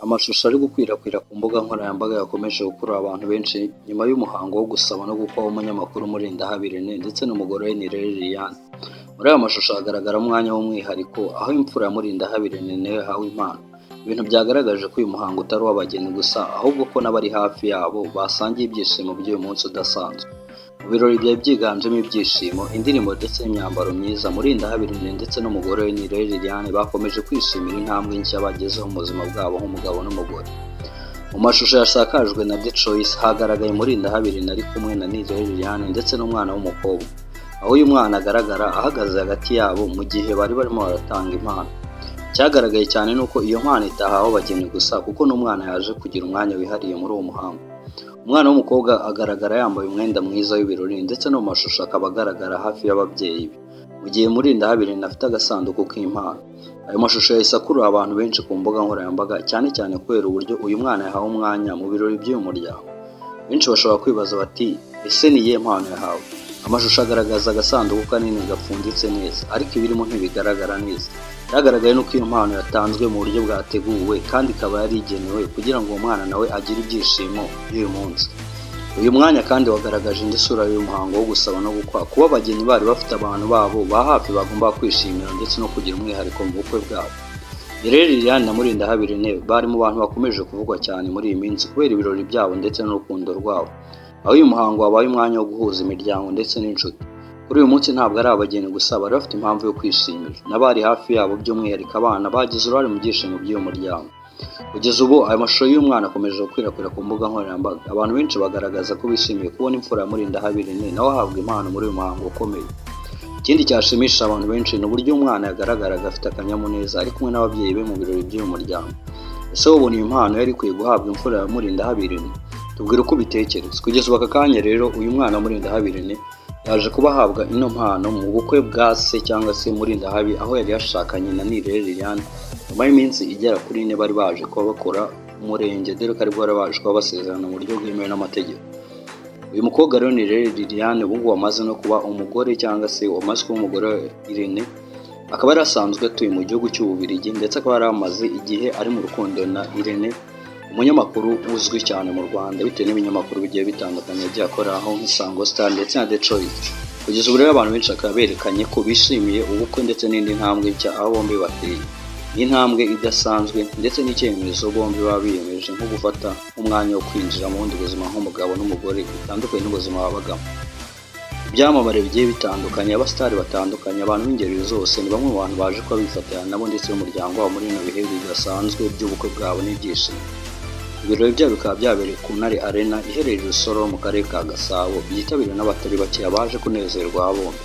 Amashusho ari gukwirakwira ku mbuga nkoranyambaga yakomeje gukurura abantu benshi nyuma y'umuhango wo gusaba no gukwa w'umunyamakuru Mulindahabi René ndetse n'umugore we Nirere Liliane. Muri aya mashusho hagaragara umwanya w'umwihariko aho imfura ya Mulindahabi René nayo yahawe impano. Ibintu byagaragaje ko uyu muhango utari uw'abageni gusa ahubwo ko n'abari hafi yabo basangiye ibyishimo by'uyu munsi udasanzwe. Mu birori byari byiganjemo ibyishimo, indirimbo ndetse n'imyambaro myiza, Mulindahabi René ndetse n'umugore we Nirere Liliane bakomeje kwishimira intambwe nshya bagezeho mu buzima bwabo nk'umugabo n'umugore. Mu mashusho yasakajwe na The Choice hagaragaye Mulindahabi René ari kumwe na Nirere Liliane ndetse n'umwana w'umukobwa, aho uyu mwana agaragara ahagaze hagati yabo mu gihe bari barimo baratanga impano. Cyagaragaye cyane nuko iyo mpano itahawe abageni gusa kuko n'umwana yaje kugira umwanya wihariye muri uwo muhango. Umwana w'umukobwa agaragara yambaye umwenda mwiza w'ibirori ndetse no mu mashusho akaba agaragara hafi y'ababyeyi be, mu gihe Mulindahabi René afite agasanduku k'impano. Ayo mashusho yahise akurura abantu benshi ku mbuga nkoranyambaga cyane cyane kubera uburyo uyu mwana yahawe umwanya mu birori by'uyu muryango. Benshi bashobora kwibaza bati ese ni iyihe mpano yahawe? Amashusho agaragaza agasanduku kanini gapfunditse neza ariko ibirimo ntibigaragara neza. Byagaragaye nuko iyo mpano yatanzwe mu buryo bwateguwe kandi ikaba yari igenewe kugira ngo uwo mwana nawe agire ibyishimo by'uyu munsi. Uyu mwanya kandi wagaragaje indi sura y'uyu muhango wo gusaba no gukwa, kuba abageni bari bafite abantu babo ba hafi bagomba kwishimira ndetse no kugira umwihariko mu bukwe bwabo. Nirere Liliane na Mulindahabi René bari mu bantu bakomeje kuvugwa cyane muri iyi minsi kubera ibirori byabo ndetse n'urukundo rwabo, aho uyu muhango wabaye umwanya wo guhuza imiryango ndetse n'inshuti. Kuri uyu munsi ntabwo ari abageni gusa bari bafite impamvu yo kwishimira, n'abari hafi yabo by'umwihariko abana bagize uruhare mu byishimo by'uyu muryango. Kugeza ubu aya mashusho y'umwana akomeje gukwirakwira ku mbuga nkoranyambaga, abantu benshi bagaragaza ko bishimiye kubona imfura ya Mulindahabi René nawe ahabwa impano muri uyu muhango ukomeye. Ikindi cyashimishije abantu benshi ni uburyo umwana yagaragaraga afite akanyamuneza ari kumwe n'ababyeyi be mu birori by'uyu muryango. Ese wabona iyi mpano yari ikwiye guhabwa imfura ya Mulindahabi René? Tubwire uko ubitekereza. Kugeza ubu aka kanya rero uyu mwana wa Mulindahabi René yaje kuba ahabwa ino mpano mu bukwe bwa se cyangwa se Mulindahabi, aho yari yashakanye na Nirere Liliane nyuma y'iminsi igera kuri 4 bari baje kuba bakora umurenge, dore ko ari bwo bari baje kuba basezerana mu buryo bwemewe n'amategeko. Uyu mukobwa rero Nirere Liliane ubu wamaze no kuba umugore cyangwa se wamaze kuba umugore wa Irene, akaba yari asanzwe atuye mu gihugu cy'Ububiligi ndetse akaba yari amaze igihe ari mu rukundo na Irene, umunyamakuru uzwi cyane mu Rwanda bitewe n'ibinyamakuru bigiye bitandukanye yagiye akoraho nk'Isango Star ndetse na The Choice. Kugeza ubu rero abantu benshi bakaba berekanye ko bishimiye ubukwe ndetse n'indi ntambwe nshya aho bombi bateye. Ni intambwe idasanzwe ndetse n'icyemezo bombi baba biyemeje nko gufata umwanya wo kwinjira mu bundi buzima nk'umugabo n'umugore bitandukanye n'ubuzima babagamo. Ibyamamare bigiye bitandukanye, abasitari batandukanye, abantu b'ingeri zose ni bamwe mu bantu baje kuba bifatanya nabo ndetse n'umuryango wabo muri bino bihe bidasanzwe by'ubukwe bwabo n'ibyishimo. Ibirori byabo bikaba byabereye ku Ntare Arena iherereye i Rusoro mu karere ka Gasabo, byitabiriwe n'abatari bakeya baje kunezerwa bombi.